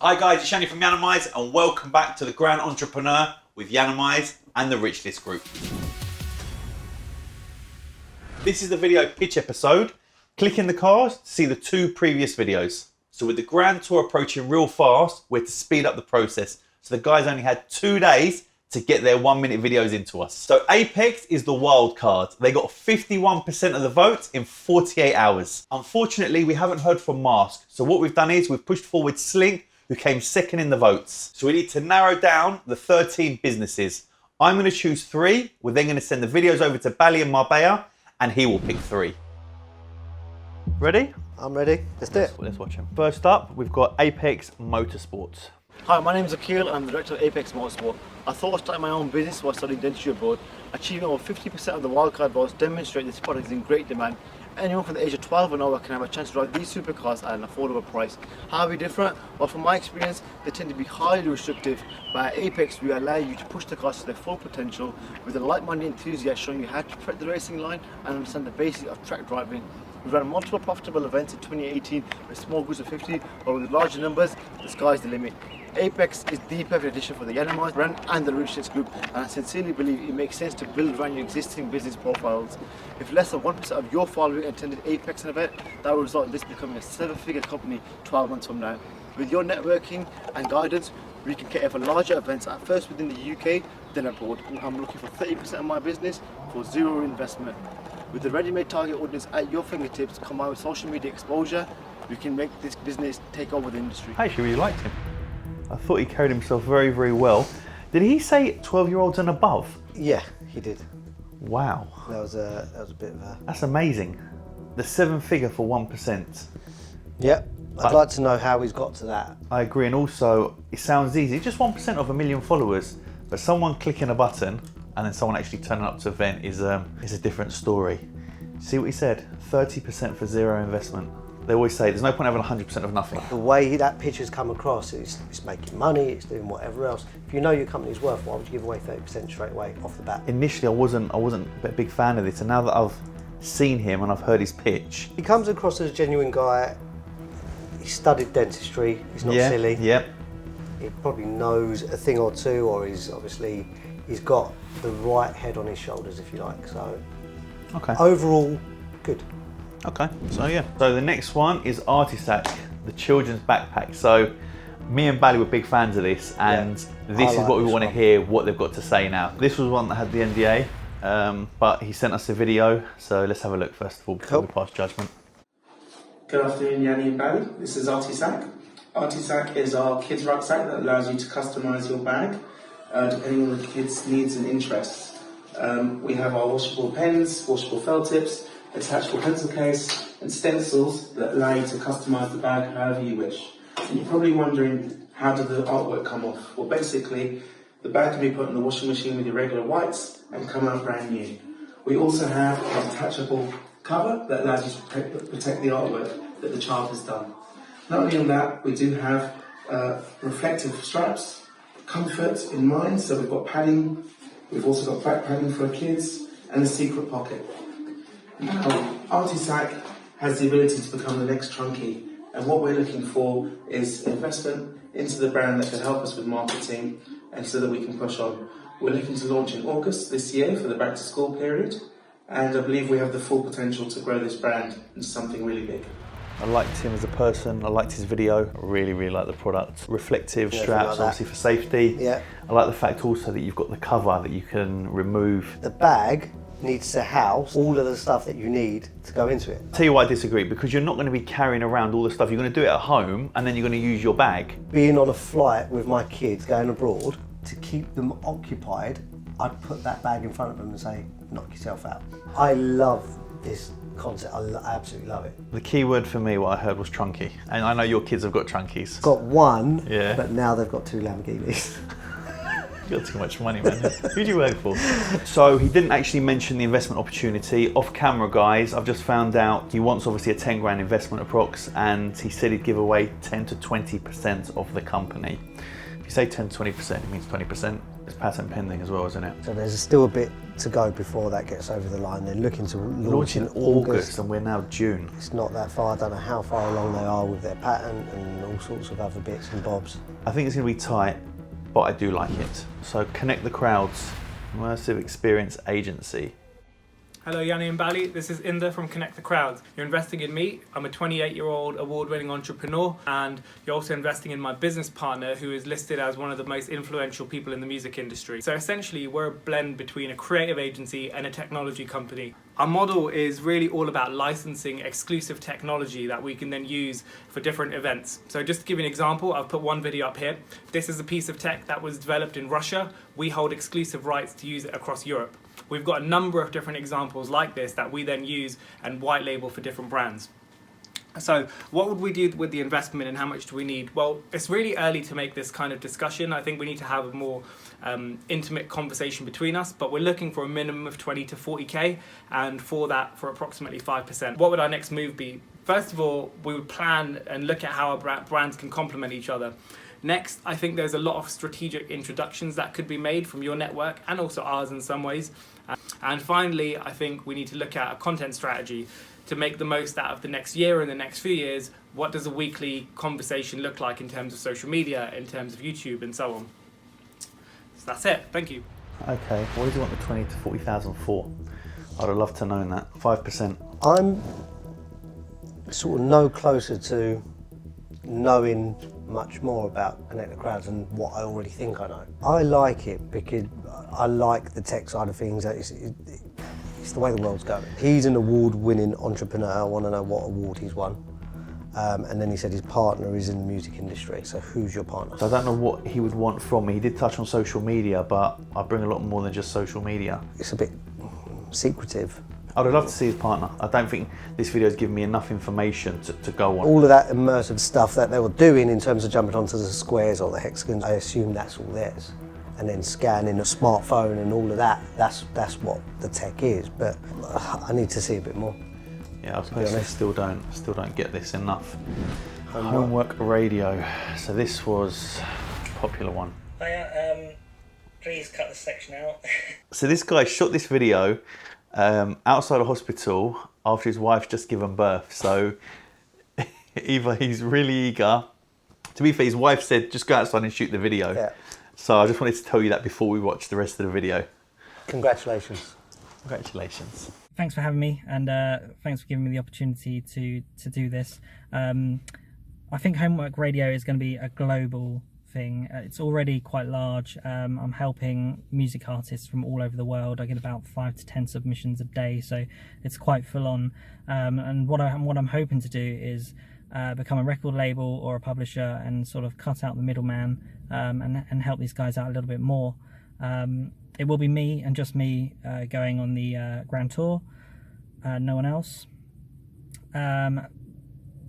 Hi guys, it's Yianni from Yiannimize and welcome back to The Grand Entrepreneur with Yiannimize and the Rich List Group. This is the video pitch episode. Click in the card to see the 2 previous videos. So with the Grand Tour approaching real fast, we're to speed up the process. So the guys only had 2 days to get their 1-minute videos into us. So Apex is the wild card. They got 51% of the vote in 48 hours. Unfortunately, we haven't heard from Mask. So what we've done is we've pushed forward Slink, who came second in the votes. So we need to narrow down the 13 businesses. I'm gonna choose 3. We're then gonna send the videos over to Bally and Marbella, and he will pick 3. Ready? I'm ready. Let's do it. Let's watch him. First up, we've got Apex Motorsports. Hi, my name is Akil. I'm the director of Apex Motorsport. I thought of starting my own business while studying dentistry abroad. Achieving over 50% of the wildcard votes demonstrate this product is in great demand. Anyone from the age of 12 and over can have a chance to drive these supercars at an affordable price. How are we different? Well, from my experience, they tend to be highly restrictive. But at Apex, we allow you to push the cars to their full potential with a like-minded enthusiast showing you how to prep the racing line and understand the basics of track driving. We've run multiple profitable events in 2018 with small groups of 50, but with larger numbers, the sky's the limit. Apex is the perfect addition for the Yiannimize brand and the Rich List Group, and I sincerely believe it makes sense to build around your existing business profiles. If less than 1% of your following attended Apex event, that will result in this becoming a 7-figure company 12 months from now. With your networking and guidance, we can cater for larger events at first within the UK, then abroad. I'm looking for 30% of my business for 0 investment. With the ready-made target audience at your fingertips, combined with social media exposure, we can make this business take over the industry. I actually really liked him. I thought he carried himself very, very well. Did he say 12-year-olds and above? Yeah, he did. Wow. That was a bit of a... That's amazing. The 7-figure for 1%. Yep. I'd like to know how he's got to that. I agree, and also it sounds easy. Just 1% of 1 million followers, but someone clicking a button and then someone actually turning up to an event is a different story. See what he said? 30% for 0 investment. They always say there's no point having 100% of nothing. The way that pitch has come across, it's making money, it's doing whatever else. If you know your company's worth, why would you give away 30% straight away off the bat? Initially, I wasn't a big fan of this, and now that I've seen him and I've heard his pitch, He comes across as a genuine guy. He studied dentistry. He's not silly. Yep. He probably knows a thing or two, or he's got the right head on his shoulders, if you like. So, Okay. overall, good. Okay, so yeah. So the next one is Artisak, the children's backpack. So me and Bally were big fans of this, and this is like what we this want to one. hear, what they've got to say now. This was one that had the NDA, but he sent us a video, so let's have a look first of all before we pass judgment. Good afternoon, Yianni and Bally. This is Artisak. Artisak is our kids' rucksack that allows you to customise your bag depending on the kids' needs and interests. We have our washable pens, washable felt tips, attachable pencil case, and stencils that allow you to customise the bag however you wish. And you're probably wondering, how did the artwork come off? Well, basically, the bag can be put in the washing machine with your regular whites and come out brand new. We also have a detachable cover that allows you to protect the artwork that the child has done. Not only on that, we do have reflective straps, comfort in mind, so we've got padding, we've also got back padding for our kids, and a secret pocket. Now, Artisak has the ability to become the next Trunky, and what we're looking for is investment into the brand that can help us with marketing and so that we can push on. We're looking to launch in August this year for the back to school period, and I believe we have the full potential to grow this brand into something really big. I liked him as a person, I liked his video, I really, really like the product. Reflective straps, like obviously for safety. Yeah. I like the fact also that you've got the cover that you can remove. The bag needs to house all of the stuff that you need to go into it. Tell you why I disagree, because you're not going to be carrying around all the stuff. You're going to do it at home and then you're going to use your bag. Being on a flight with my kids going abroad, to keep them occupied, I'd put that bag in front of them and say, knock yourself out. I love this concept, I absolutely love it. The key word for me, what I heard was trunky. And I know your kids have got trunkies. Got one, Yeah. but now they've got 2 Lamborghinis. You've got too much money, man. Who do you work for? So he didn't actually mention the investment opportunity. Off camera, guys, I've just found out he wants obviously a 10 grand investment approx, and he said he'd give away 10 to 20% of the company. If you say 10-20%, it means 20%. It's patent pending as well, isn't it? So there's still a bit to go before that gets over the line. They're looking to launch in August. And we're now June. It's not that far. I don't know how far along they are with their patent and all sorts of other bits and bobs. I think it's going to be tight, but I do like it. So Connect the Crowds, immersive experience agency. Hello Yianni and Bally, this is Inda from Connect the Crowds. You're investing in me. I'm a 28-year-old award-winning entrepreneur, and you're also investing in my business partner, who is listed as one of the most influential people in the music industry. So essentially we're a blend between a creative agency and a technology company. Our model is really all about licensing exclusive technology that we can then use for different events. So just to give you an example, I've put one video up here. This is a piece of tech that was developed in Russia. We hold exclusive rights to use it across Europe. We've got a number of different examples like this that we then use and white label for different brands. So what would we do with the investment and how much do we need? Well, it's really early to make this kind of discussion. I think we need to have a more intimate conversation between us, but we're looking for a minimum of 20 to 40k, and for that, for approximately 5%. What would our next move be? First of all, we would plan and look at how our brands can complement each other. Next, I think there's a lot of strategic introductions that could be made from your network and also ours in some ways. And finally, I think we need to look at a content strategy to make the most out of the next year and the next few years. What does a weekly conversation look like in terms of social media, in terms of YouTube and so on? So that's it, thank you. Okay, what do you want the 20 to 40,000 for? I'd have loved to know that. 5%. I'm sort of no closer to knowing much more about Connect the Crowds than what I already think I know. I like it because I like the tech side of things. It's the way the world's going. He's an award-winning entrepreneur. I want to know what award he's won. And then he said his partner is in the music industry. So who's your partner? So I don't know what he would want from me. He did touch on social media, but I bring a lot more than just social media. It's a bit secretive. I'd love to see his partner. I don't think this video has given me enough information to go on. All of that immersive stuff that they were doing in terms of jumping onto the squares or the hexagons, I assume that's all theirs. And then scanning a smartphone and all of that, that's what the tech is. But I need to see a bit more. Yeah, I personally still don't get this enough. Homework radio. So this was a popular one. Hiya, please cut this section out. So this guy shot this video outside a hospital after his wife's just given birth. So either he's really eager. To be fair, his wife said just go outside and shoot the video. Yeah. So I just wanted to tell you that before we watch the rest of the video. Congratulations. Congratulations. Thanks for having me, and thanks for giving me the opportunity to do this. I think Homework Radio is going to be a global thing. It's already quite large. I'm helping music artists from all over the world. I get about 5 to 10 submissions a day, so it's quite full on. And what I'm hoping to do is become a record label or a publisher and sort of cut out the middleman and help these guys out a little bit more. It will be me and just me going on the Grand Tour, no one else.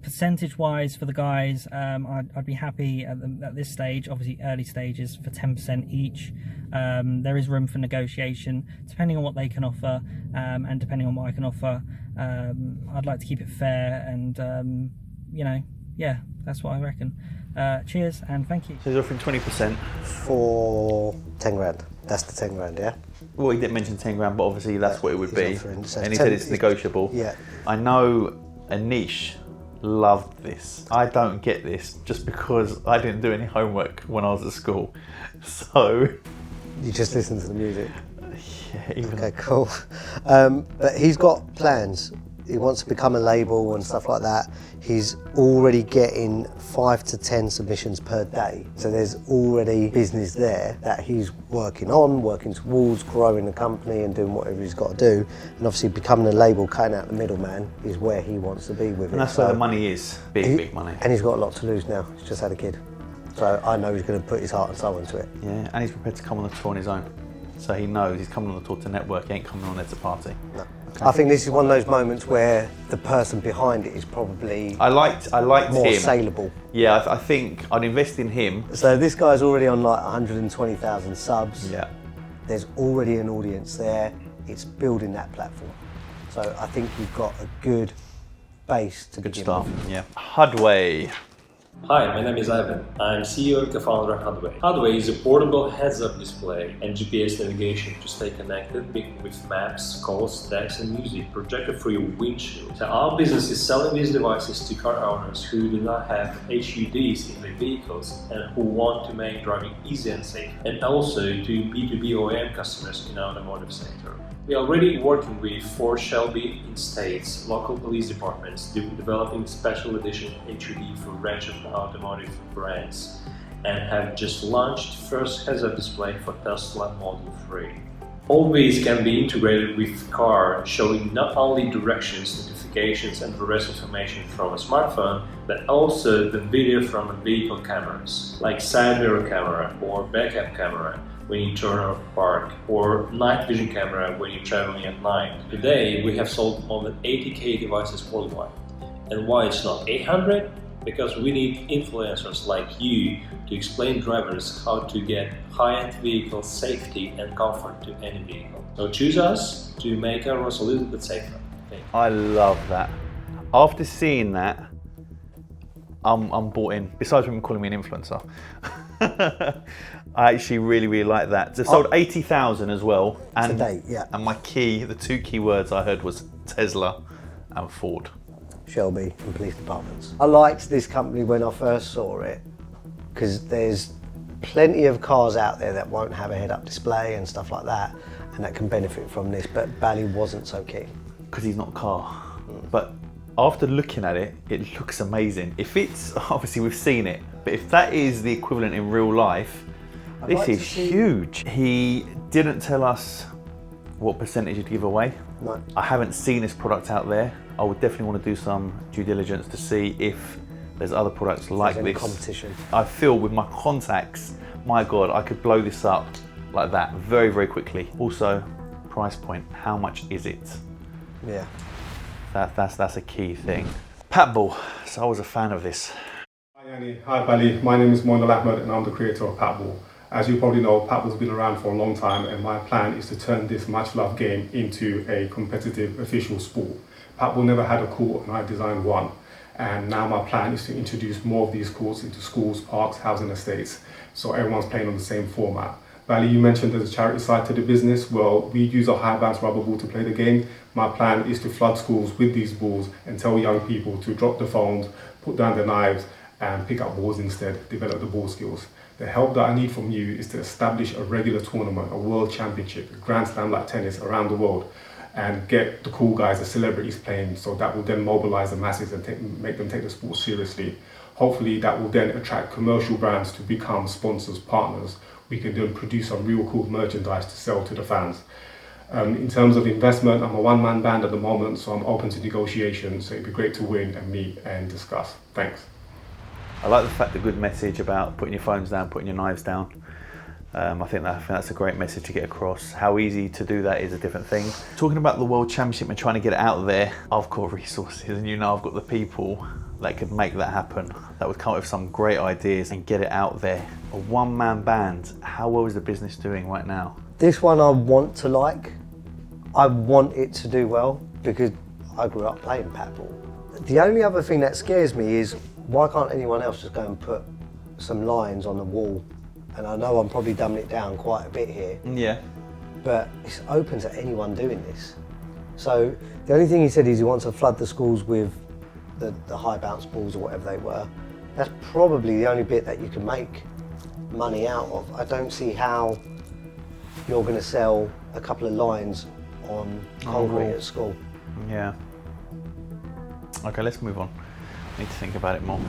Percentage-wise for the guys, I'd be happy at this stage, obviously early stages, for 10% each. There is room for negotiation, depending on what they can offer and depending on what I can offer. I'd like to keep it fair and, you know, yeah, that's what I reckon. Cheers and thank you. So he's offering 20%. For 10 grand. That's the 10 grand, yeah? Well, he didn't mention 10 grand, but obviously that's what it would be. Offering, so and he 10 said it's negotiable. Yeah. I know Anish loved this. I don't get this just because I didn't do any homework when I was at school. So You just listen to the music. yeah, even Okay, cool. But he's got plans. He wants to become a label and stuff like that. He's already getting 5 to 10 submissions per day. So there's already business there that he's working towards, growing the company and doing whatever he's got to do. And obviously becoming a label, cutting out the middleman, is where he wants to be with it. and that's where the money is. Big money. And he's got a lot to lose now. He's just had a kid. So I know he's going to put his heart and soul into it. Yeah, and he's prepared to come on the tour on his own. So he knows he's coming on the tour to network, he ain't coming on there to party. No. I think this is one of those moments where the person behind it is probably I liked more him. saleable. Yeah, I think I'd invest in him. So this guy's already on like 120,000 subs. Yeah. There's already an audience there. It's building that platform. So I think you've got a good base to Good begin start. with. Yeah. HUDWAY. Hi, my name is Ivan. I'm CEO and co-founder of HUDWAY. HUDWAY is a portable heads-up display and GPS navigation to stay connected with maps, calls, texts and music projected through your windshield. So our business is selling these devices to car owners who do not have HUDs in their vehicles and who want to make driving easy and safe, and also to B2B OEM customers in the automotive sector. We are already working with 4 Shelby in states, local police departments, developing special edition HUD for a range of automotive brands, and have just launched first heads-up display for Tesla Model 3. All these can be integrated with car, showing not only directions, notifications and the rest information from a smartphone, but also the video from vehicle cameras, like side mirror camera or backup camera when you turn off park, or night vision camera when you're traveling at night. Today we have sold more than 80k devices worldwide. And why it's not 800? Because we need influencers like you to explain drivers how to get high-end vehicle safety and comfort to any vehicle. So choose us to make our roads a little bit safer. I love that. After seeing that, I'm bought in. Besides from calling me an influencer. I actually really like that. They've sold 80,000 as well. And, to date, yeah. And the 2 key words I heard was Tesla and Ford. Shelby and police departments. I liked this company when I first saw it because there's plenty of cars out there that won't have a head-up display and stuff like that, and that can benefit from this, but Bally wasn't so keen. Because he's not a car. But after looking at it, it looks amazing. If it's, obviously we've seen it, but if that is the equivalent in real life, this is huge. He didn't tell us what percentage he'd give away. No. I haven't seen this product out there. I would definitely want to do some due diligence to see if there's other products like this. Competition. I feel with my contacts, my God, I could blow this up like that very quickly. Also, price point, how much is it? Yeah. That's a key thing. Patbull, so I was a fan of this. Hi Yianni, hi Bally, my name is Moinul Ahmed and I'm the creator of Patbull. As you probably know, Patbull's been around for a long time and my plan is to turn this much loved game into a competitive official sport. Patbull never had a court and I designed one. And now my plan is to introduce more of these courts into schools, parks, housing estates, so everyone's playing on the same format. Bally, you mentioned there's a charity side to the business. Well, we use a high bounce rubber ball to play the game. My plan is to flood schools with these balls and tell young people to drop the phones, put down their knives and pick up balls instead, develop the ball skills. The help that I need from you is to establish a regular tournament, a world championship, a grand slam like tennis around the world, and get the cool guys, the celebrities playing, so that will then mobilize the masses and make them take the sport seriously. Hopefully that will then attract commercial brands to become sponsors, partners. We can then produce some real cool merchandise to sell to the fans. In terms of investment, I'm a one-man band at the moment, so I'm open to negotiations, so it'd be great to win and meet and discuss. Thanks. I like the fact, the good message about putting your phones down, putting your knives down. I think that's a great message to get across. How easy to do that is a different thing. Talking about the World Championship and trying to get it out there, I've got resources and I've got the people that could make that happen, that would come up with some great ideas and get it out there. A one-man band, how well is the business doing right now? This one I want to like. I want it to do well because I grew up playing Patbull. The only other thing that scares me is why can't anyone else just go and put some lines on the wall? And I know I'm probably dumbing it down quite a bit here. Yeah. But it's open to anyone doing this. So the only thing he said is he wants to flood the schools with the high bounce balls or whatever they were. That's probably the only bit that you can make money out of. I don't see how you're going to sell a couple of lines on concrete at school. Yeah. Okay, let's move on. I need to think about it more.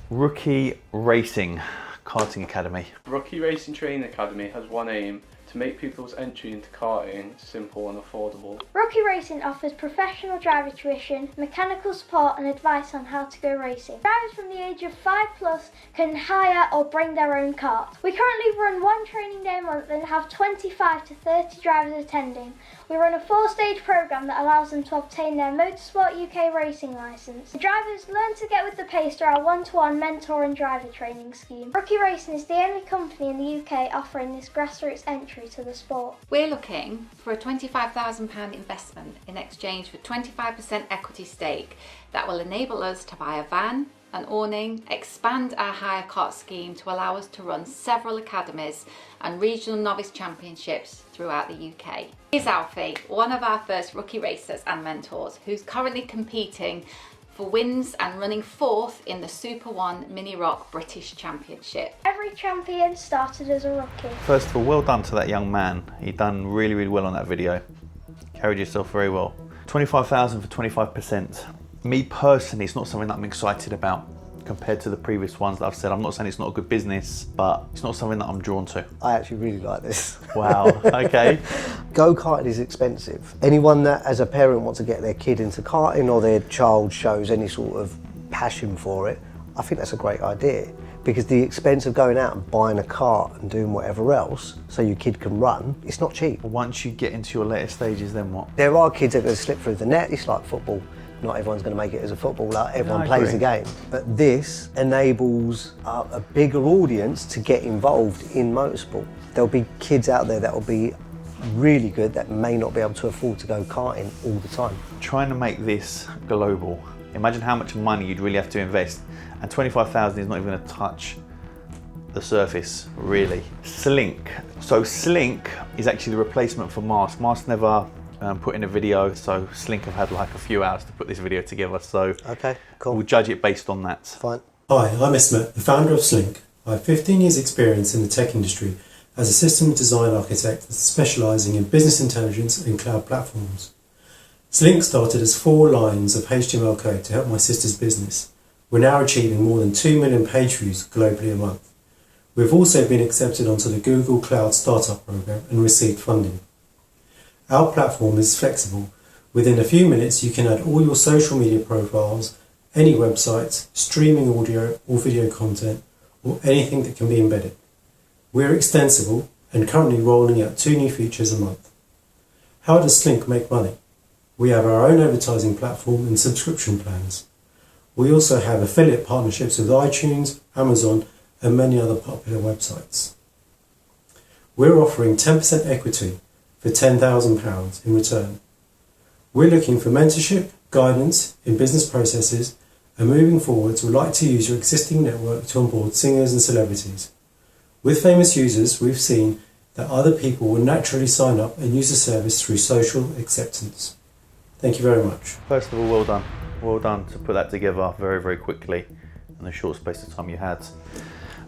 Rookie Racing Karting Academy. Rookie Racing Training Academy has one aim: to make people's entry into karting simple and affordable. Rookie Racing offers professional driver tuition, mechanical support and advice on how to go racing. Drivers from the age of 5+ can hire or bring their own kart. We currently run one training day a month and have 25 to 30 drivers attending. We run a 4-stage program that allows them to obtain their Motorsport UK racing licence. The drivers learn to get with the pace through our one-to-one mentor and driver training scheme. Rookie Racing is the only company in the UK offering this grassroots entry to the sport. We're looking for a £25,000 investment in exchange for 25% equity stake that will enable us to buy a van, an awning, expand our hire kart scheme to allow us to run several academies and regional novice championships throughout the UK. Here's Alfie, one of our first rookie racers and mentors, who's currently competing for wins and running 4th in the Super 1 Mini Rock British Championship. Every champion started as a rookie. First of all, well done to that young man. He done really, really well on that video. Carried yourself very well. 25,000 for 25%. Me personally, it's not something that I'm excited about compared to the previous ones that I've said. I'm not saying it's not a good business, but it's not something that I'm drawn to. I actually really like this. Wow, okay. Go-karting is expensive. Anyone that as a parent wants to get their kid into karting or their child shows any sort of passion for it, I think that's a great idea, because the expense of going out and buying a kart and doing whatever else so your kid can run, it's not cheap. Once you get into your later stages, then what? There are kids that are going to slip through the net. It's like football. Not everyone's going to make it as a footballer, everyone plays the game. But this enables a bigger audience to get involved in motorsport. There'll be kids out there that will be really good that may not be able to afford to go karting all the time. Trying to make this global, imagine how much money you'd really have to invest, and 25,000 is not even going to touch the surface, really. Slink. So Slink is actually the replacement for Mast. Mast never put in a video, so Slink have had like a few hours to put this video together, so okay, cool. We'll judge it based on that. Fine. Hi, I'm Ismet, the founder of Slink. I have 15 years experience in the tech industry as a system design architect specialising in business intelligence and cloud platforms. Slink started as 4 lines of HTML code to help my sister's business. We're now achieving more than 2 million page views globally a month. We've also been accepted onto the Google Cloud Startup Program and received funding. Our platform is flexible. Within a few minutes you can add all your social media profiles, any websites, streaming audio or video content, or anything that can be embedded. We're extensible and currently rolling out 2 new features a month. How does Slink make money? We have our own advertising platform and subscription plans. We also have affiliate partnerships with iTunes, Amazon and many other popular websites. We're offering 10% equity for £10,000 in return. We're looking for mentorship, guidance in business processes, and moving forwards we'd like to use your existing network to onboard singers and celebrities. With famous users, we've seen that other people will naturally sign up and use the service through social acceptance. Thank you very much. First of all, well done. Well done to put that together very, very quickly in the short space of time you had.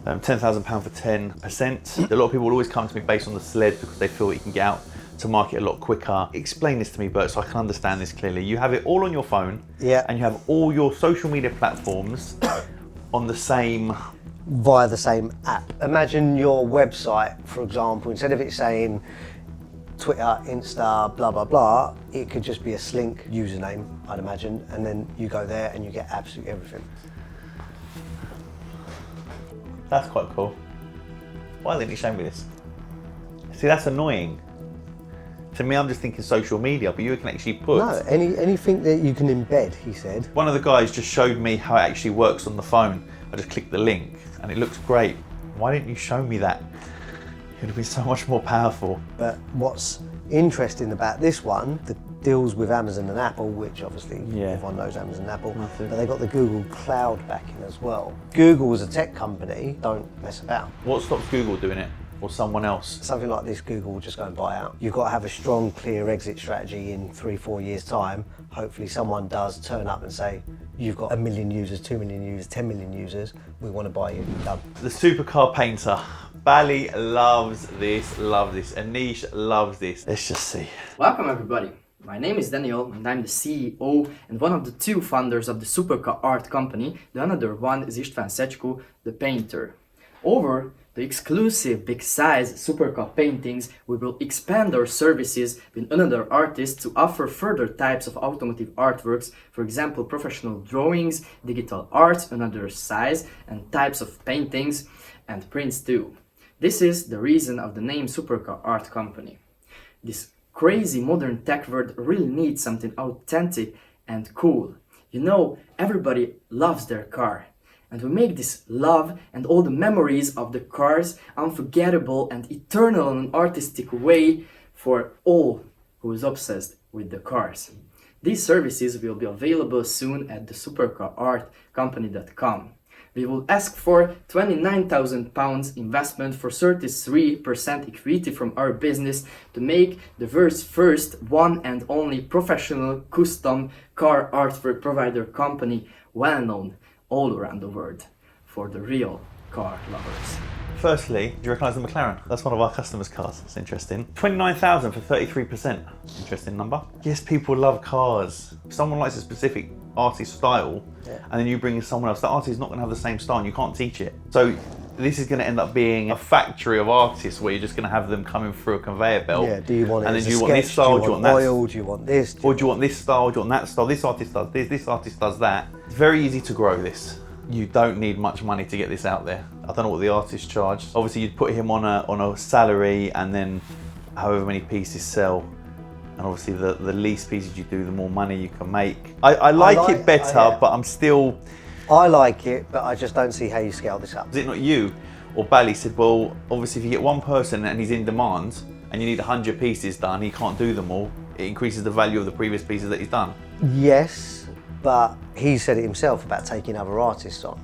£10,000 for 10%. A lot of people will always come to me based on the sled because they feel that you can get out to market a lot quicker. Explain this to me, Bert, so I can understand this clearly. You have it all on your phone, yeah, and you have all your social media platforms on the same... via the same app. Imagine your website, for example, instead of it saying Twitter, Insta, blah, blah, blah, it could just be a Slink username, I'd imagine, and then you go there and you get absolutely everything. That's quite cool. Why didn't you show me this? See, that's annoying. To me, I'm just thinking social media, but you can actually put... No, anything that you can embed, he said. One of the guys just showed me how it actually works on the phone. I just clicked the link and it looks great. Why didn't you show me that? It would have been so much more powerful. But what's interesting about this one, the deals with Amazon and Apple, which obviously everyone knows Amazon and Apple, but they got the Google Cloud backing as well. Google as a tech company don't mess about. What stops Google doing it? Or someone else? Something like this, Google will just go and buy out. You've got to have a strong, clear exit strategy in 3-4 years' time. Hopefully someone does turn up and say, you've got 1 million users, 2 million users, 10 million users, we want to buy you, done. The supercar painter. Bally loves this, Anish loves this. Let's just see. Welcome everybody. My name is Daniel and I'm the CEO and one of the 2 founders of the Supercar Art Company. The another one is István Secskó, the painter. Over the exclusive big size supercar paintings, we will expand our services with another artist to offer further types of automotive artworks, for example professional drawings, digital art, another size and types of paintings and prints too. This is the reason of the name Supercar Art Company. This crazy modern tech world really needs something authentic and cool. You know, everybody loves their car. And we make this love and all the memories of the cars unforgettable and eternal in an artistic way for all who is obsessed with the cars. These services will be available soon at the supercarartcompany.com. We will ask for £29,000 investment for 33% equity from our business to make the world's first one and only professional custom car artwork provider company, well known all around the world for the real car lovers. Firstly, do you recognise the McLaren? That's one of our customers' cars. It's interesting. 29,000 for 33%. Interesting number. Yes, people love cars. If someone likes a specific artist style, and then you bring in someone else, that artist is not going to have the same style and you can't teach it. So this is going to end up being a factory of artists where you're just going to have them coming through a conveyor belt. Yeah, do you want it and as then a do you want this sketch? style, do you want oil, do you want this? Or do you want this style, do you want that style? This artist does this artist does that. It's very easy to grow this. You don't need much money to get this out there. I don't know what the artist charged. Obviously you'd put him on a salary and then however many pieces sell. And obviously the least pieces you do, the more money you can make. I like it better, but I'm still... I like it, but I just don't see how you scale this up. Is it not you or Bally said, well, obviously if you get one person and he's in demand and you need 100 pieces done, he can't do them all, it increases the value of the previous pieces that he's done. Yes, but he said it himself about taking other artists on.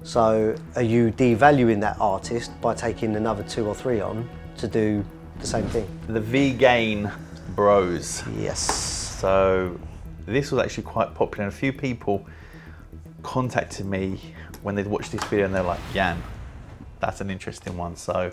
So are you devaluing that artist by taking another 2 or 3 on to do the same thing? The vegan bros. Yes. So this was actually quite popular and a few people contacted me when they'd watched this video and they're like, Jan, that's an interesting one. So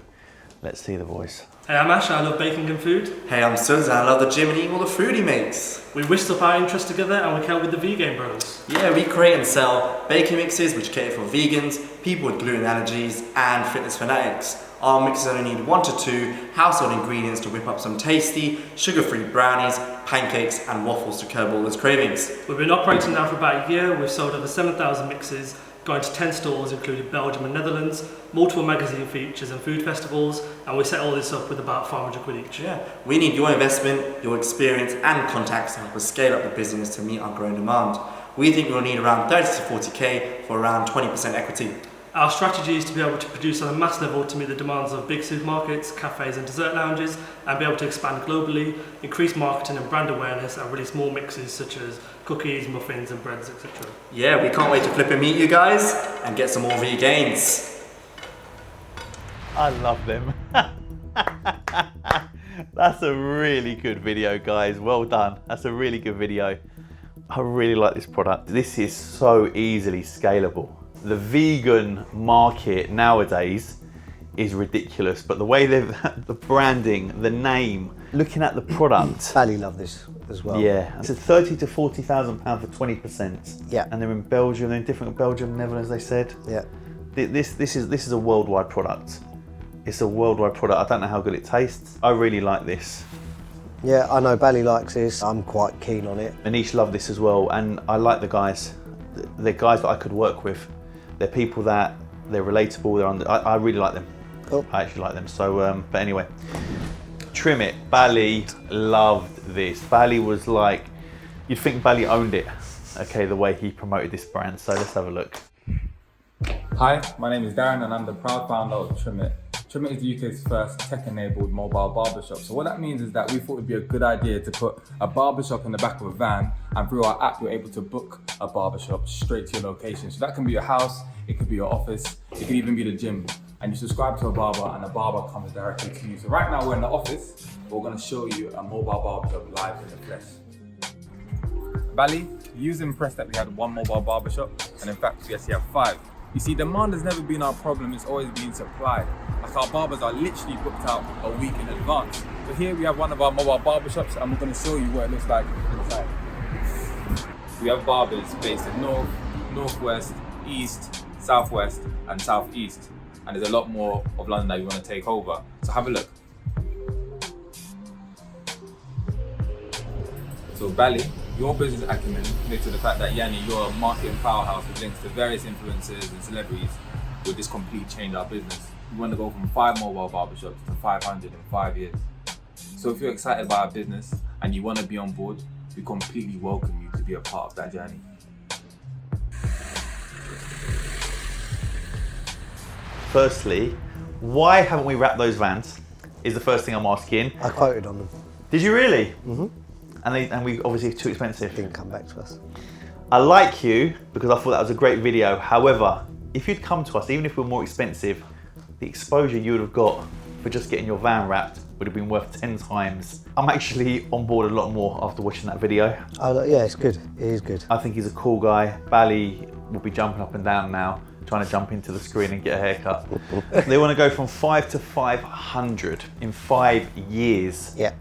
let's see the voice. Hey, I'm Ash, I love baking and food. Hey, I'm Suz, I love the gym and eating all the food he makes. We whisked up our interests together and we came up with the Vegan Bros. Yeah, we create and sell baking mixes which cater for vegans, people with gluten allergies and fitness fanatics. Our mixes only need 1 to 2 household ingredients to whip up some tasty, sugar-free brownies, pancakes and waffles to curb all those cravings. We've been operating now for about a year. We've sold over 7,000 mixes, going to 10 stores including Belgium and Netherlands, multiple magazine features and food festivals, and we set all this up with about 500 quid each. Yeah, we need your investment, your experience and contacts to help us scale up the business to meet our growing demand. We think we'll need around 30 to 40k for around 20% equity. Our strategy is to be able to produce on a mass level to meet the demands of big supermarkets, cafes and dessert lounges, and be able to expand globally, increase marketing and brand awareness, and release more mixes such as cookies, muffins and breads, etc. Yeah, we can't wait to flip and meet you guys and get some more vegans. I love them. That's a really good video, guys. Well done. That's a really good video. I really like this product. This is so easily scalable. The vegan market nowadays is ridiculous, but the way they've, the branding, the name, looking at the product. Bally love this as well. Yeah, it's £30,000 to £40,000 for 20%. Yeah. And they're in Belgium, they're in different Belgium, Netherlands, they said. Yeah. This is a worldwide product. It's a worldwide product. I don't know how good it tastes. I really like this. Yeah, I know Bally likes this. I'm quite keen on it. Anish loved this as well, and I like the guys. They're guys that I could work with. They're people that they're relatable. I really like them. Cool. I actually like them. So, but anyway, Trim It. Bally loved this. Bally was like, you'd think Bally owned it. Okay, the way he promoted this brand. So let's have a look. Hi, my name is Darren and I'm the proud founder of Trim It. Trim It is the UK's first tech-enabled mobile barbershop. So what that means is that we thought it would be a good idea to put a barbershop in the back of a van, and through our app you're able to book a barbershop straight to your location. So that can be your house, it could be your office, it could even be the gym. And you subscribe to a barber and a barber comes directly to you. So right now we're in the office, we're going to show you a mobile barbershop live in the flesh. Bally, you was impressed that we had one mobile barbershop, and in fact we actually have 5. You see, demand has never been our problem, it's always been supply. Like our barbers are literally booked out a week in advance. But here we have one of our mobile barbershops and we're going to show you what it looks like inside. We have barbers based in north, northwest, east, southwest and southeast. And there's a lot more of London that we want to take over. So have a look. So Bally, your business acumen led to the fact that Yianni, you're a marketing powerhouse with links to various influencers and celebrities, will just completely change our business. We want to go from 5 mobile barbershops to 500 in 5 years. So if you're excited about our business and you want to be on board, we completely welcome you to be a part of that journey. Firstly, why haven't we wrapped those vans? Is the first thing I'm asking. I quoted on them. Did you really? Mm-hmm. And we obviously too expensive. Didn't come back to us. I like you because I thought that was a great video. However, if you'd come to us, even if we were more expensive, the exposure you would have got for just getting your van wrapped would have been worth 10 times. I'm actually on board a lot more after watching that video. Oh, yeah, it's good. It is good. I think he's a cool guy. Bally will be jumping up and down now, trying to jump into the screen and get a haircut. They want to go from 5 to 500 in 5 years. Yeah.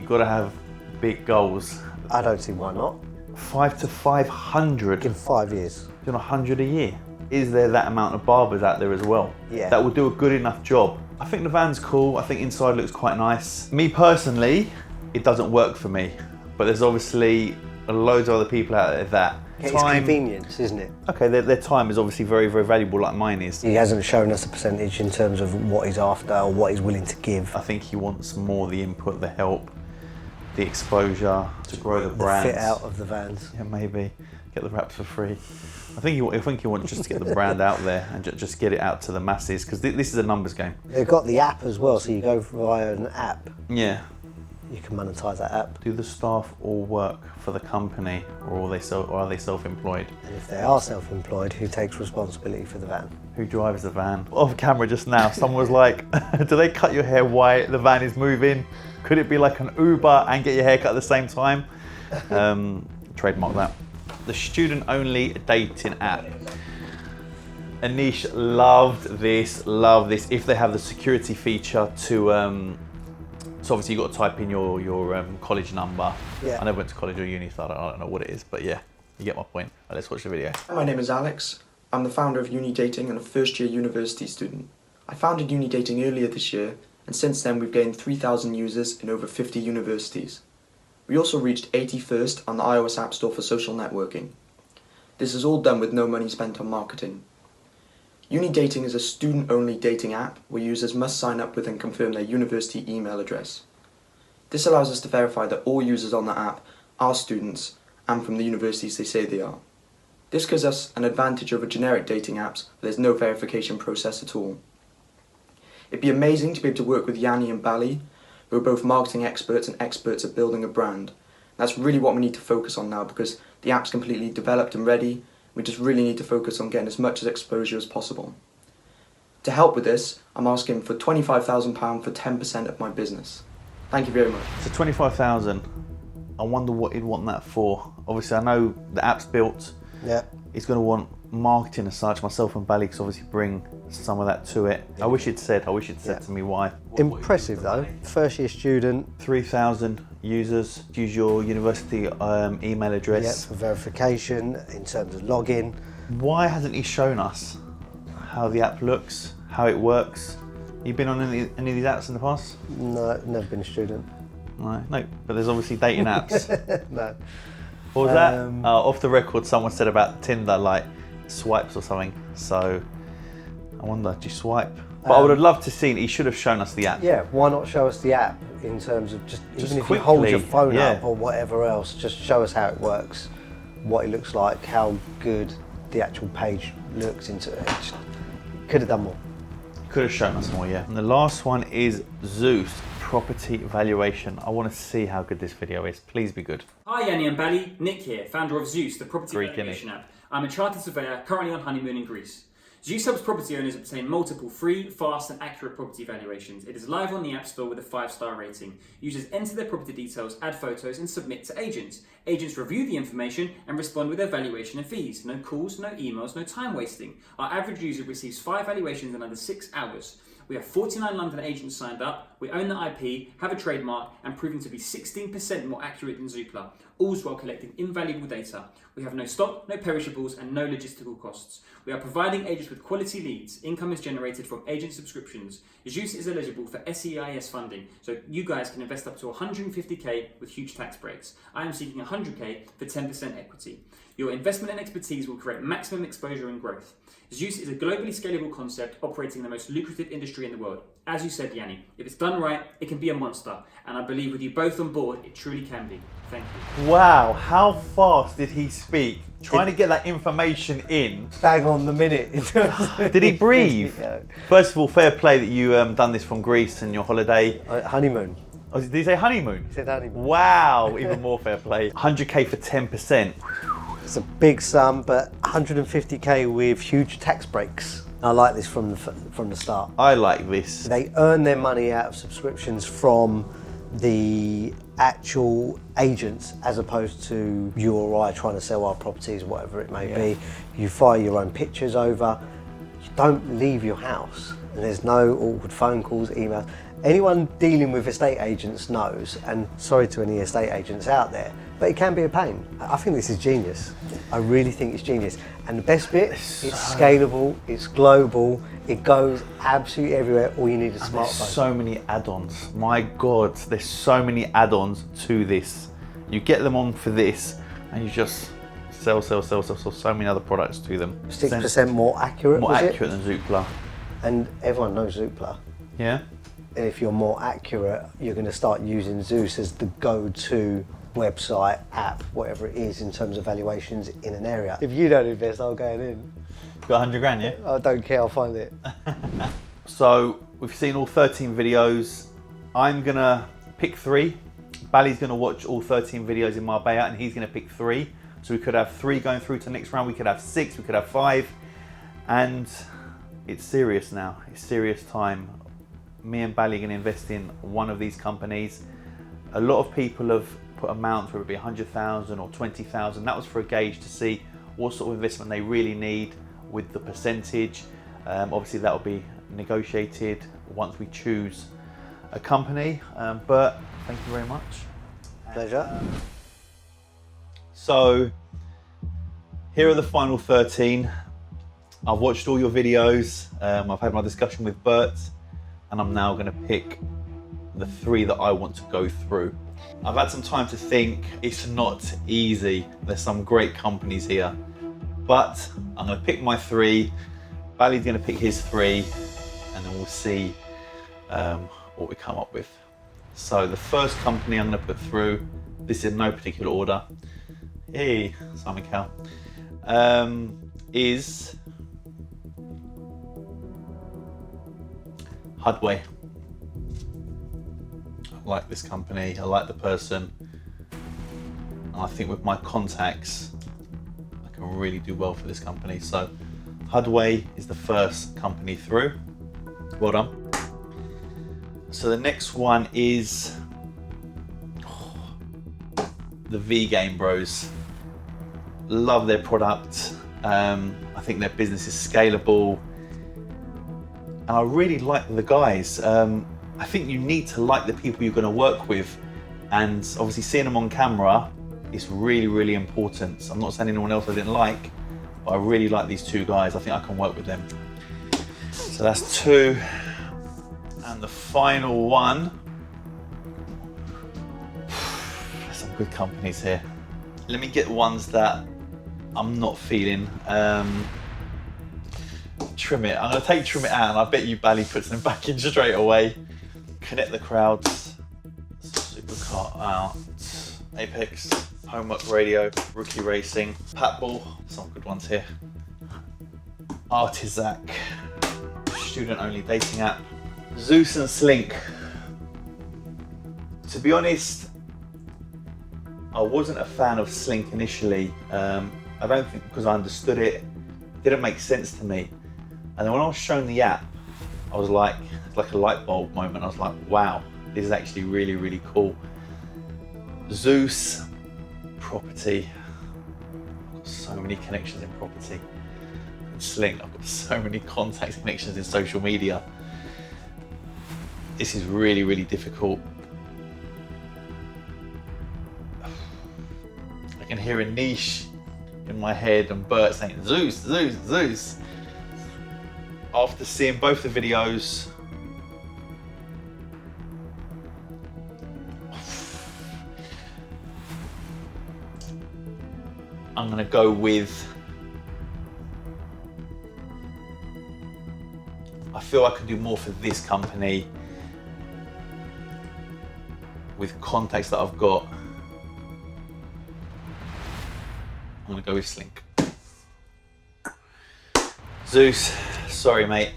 You've got to have big goals. I don't see why not. 5 to 500 in 5 years. Doing 100 a year. Is there that amount of barbers out there as well? Yeah. That will do a good enough job. I think the van's cool. I think inside looks quite nice. Me personally, it doesn't work for me. But there's obviously loads of other people out there that It's convenience, isn't it? Okay, their time is obviously very, very valuable, like mine is. He hasn't shown us a percentage in terms of what he's after or what he's willing to give. I think he wants more the input, the help, the exposure to grow the brand. The fit out of the vans. Yeah, maybe. Get the wraps for free. I think he wants just to get the brand out there and just get it out to the masses, because this is a numbers game. They've got the app as well, so you go via an app. Yeah. You can monetize that app. Do the staff all work for the company, or are they self-employed? And if they are self-employed, who takes responsibility for the van? Who drives the van? Off camera just now, someone was like, do they cut your hair while the van is moving? Could it be like an Uber and get your hair cut at the same time? Trademark that. The student-only dating app. Anish loved this. If they have the security feature to, so obviously you've got to type in your college number. Yeah. I never went to college or uni, so I don't know what it is, but yeah, you get my point. Right, let's watch the video. My name is Alex. I'm the founder of Uni Dating and a first-year university student. I founded Uni Dating earlier this year, and since then we've gained 3,000 users in over 50 universities. We also reached 81st on the iOS App Store for social networking. This is all done with no money spent on marketing. Uni Dating is a student-only dating app where users must sign up with and confirm their university email address. This allows us to verify that all users on the app are students and from the universities they say they are. This gives us an advantage over generic dating apps where there's no verification process at all. It'd be amazing to be able to work with Yianni and Bally, who are both marketing experts and experts at building a brand. That's really what we need to focus on now, because the app's completely developed and ready. We just really need to focus on getting as much exposure as possible. To help with this, I'm asking for £25,000 for 10% of my business. Thank you very much. So 25,000. I wonder what he'd want that for. Obviously, I know the app's built. Yeah. He's going to want marketing as such. Myself and Bally could obviously bring some of that to it. I wish he'd said to me why. Impressive though. First year student. 3,000 users. Use your university email address. Yeah, for verification in terms of login. Why hasn't he shown us how the app looks, how it works? You been on any of these apps in the past? No, never been a student. No, but there's obviously dating apps. No. What was that? Off the record, someone said about Tinder, like swipes or something. So I wonder, do you swipe? But I would have loved to see. He should have shown us the app. Yeah, why not show us the app in terms of just even if quickly, you hold your phone yeah. up or whatever else, just show us how it works, what it looks like, how good the actual page looks into it. Just could have done more. Could have shown us more, yeah. And the last one is Zeus property valuation. I want to see how good this video is. Please be good. Hi Yianni and Bally, Nick here, founder of Zeus, the property Greek, valuation app. I'm a chartered surveyor currently on honeymoon in Greece. Zeus helps property owners obtain multiple free, fast and accurate property valuations. It is live on the App Store with a 5-star rating. Users enter their property details, add photos and submit to agents. Agents review the information and respond with their valuation and fees. No calls, no emails, no time wasting. Our average user receives 5 valuations in under 6 hours. We have 49 London agents signed up, we own the IP, have a trademark and proven to be 16% more accurate than Zoopla, all's while collecting invaluable data. We have no stock, no perishables and no logistical costs. We are providing agents with quality leads. Income is generated from agent subscriptions. Zeus is eligible for SEIS funding, so you guys can invest up to 150k with huge tax breaks. I am seeking 100k for 10% equity. Your investment and expertise will create maximum exposure and growth. Zeus is a globally scalable concept operating in the most lucrative industry in the world. As you said, Yianni, if it's done right, it can be a monster. And I believe with you both on board, it truly can be. Thank you. Wow, how fast did he speak? Trying to get that information in. Bang on the minute. Did he breathe? First of all, fair play that you done this from Greece and your holiday. Honeymoon. Oh, did he say honeymoon? He said honeymoon. Wow, even more fair play. 100k for 10%. It's a big sum, but 150k with huge tax breaks. I like this from the start. I like this. They earn their money out of subscriptions from the actual agents, as opposed to you or I trying to sell our properties, whatever it may be. You fire your own pictures over. You don't leave your house. And there's no awkward phone calls, emails. Anyone dealing with estate agents knows, and sorry to any estate agents out there, but it can be a pain. I think this is genius. I really think it's genius. And the best bit, it's scalable, it's global, it goes absolutely everywhere. All you need is a There's smartphone. so many add-ons. My God, there's so many add-ons to this. You get them on for this, and you just sell so many other products to them. 6% more accurate, More was it? accurate than Zoopla. And everyone knows Zoopla. Yeah. And if you're more accurate, you're going to start using Zeus as the go-to website, app, whatever it is in terms of valuations in an area. If you don't invest, I'm going in. Got 100 grand, yeah? I don't care, I'll find it. So we've seen all 13 videos. I'm gonna pick 3. Bally's gonna watch all 13 videos in Marbella and he's gonna pick 3. So we could have 3 going through to the next round, we could have 6, we could have 5. And it's serious now, it's serious time. Me and Bally are gonna invest in one of these companies. A lot of people have put amounts, whether it be 100,000 or 20,000. That was for a gauge to see what sort of investment they really need with the percentage. Obviously that will be negotiated once we choose a company. Bert, thank you very much. Pleasure. So here are the final 13. I've watched all your videos. I've had my discussion with Bert, and I'm now going to pick the 3 that I want to go through. I've had some time to think. It's not easy. There's some great companies here, but I'm going to pick my 3. Bally's going to pick his 3, and then we'll see what we come up with. So the first company I'm going to put through, this is in no particular order. Hey, Simon Cowell, is HUDWAY. I like this company, I like the person, and I think with my contacts I can really do well for this company. So HUDWAY is the first company through. Well done. So the next one is the V-Game Bros. Love their product. I think their business is scalable, and I really like the guys. I think you need to like the people you're going to work with, and obviously seeing them on camera is really, really important. I'm not saying anyone else I didn't like, but I really like these 2 guys. I think I can work with them. So that's 2. And the final one, there's some good companies here. Let me get ones that I'm not feeling. Trim-It. I'm going to take Trim-It out, and I bet you Bally puts them back in straight away. Connect the Crowds, Supercar Art, Apex, Homework Radio, Rookie Racing, Patball, some good ones here. Artisak, student-only dating app, Zeus and Slink. To be honest, I wasn't a fan of Slink initially. I don't think because I understood it, it didn't make sense to me. And then when I was shown the app, I was like, it's like a light bulb moment. I was like, wow, this is actually really, really cool. Zeus, property. I've got so many connections in property. And Slink, I've got so many contacts, connections in social media. This is really, really difficult. I can hear a niche in my head and Bert saying, Zeus, Zeus, Zeus. After seeing both the videos, I'm gonna go with, I feel I can do more for this company with contacts that I've got. I'm gonna go with Slink. Zeus, sorry mate.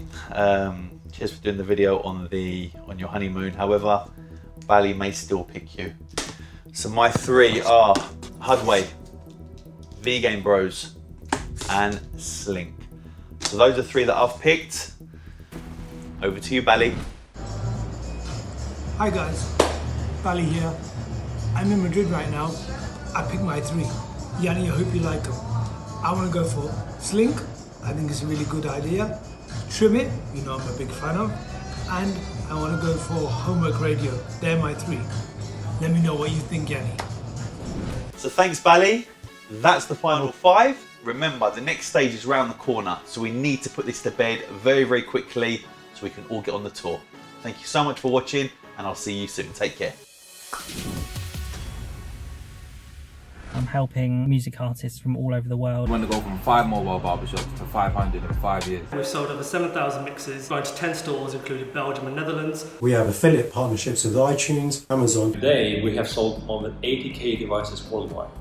Cheers for doing the video on your honeymoon. However, Bally may still pick you. So my three are HUDWAY, V-Game Bros, and Slink. So those are three that I've picked. Over to you, Bally. Hi guys, Bally here. I'm in Madrid right now. I picked my three. Yianni, I hope you like them. I want to go for Slink. I think it's a really good idea. Trim It, you know I'm a big fan of. And I want to go for Homework Radio. They're my three. Let me know what you think, Yianni. So thanks, Bally. That's the final five. Remember, the next stage is round the corner, so we need to put this to bed very, very quickly so we can all get on the tour. Thank you so much for watching, and I'll see you soon. Take care. I'm helping music artists from all over the world. We want to go from 5 mobile barbershops to 500 in 5 years. We've sold over 7,000 mixes, going to 10 stores including Belgium and Netherlands. We have affiliate partnerships with iTunes, Amazon. Today we have sold more than 80k devices worldwide.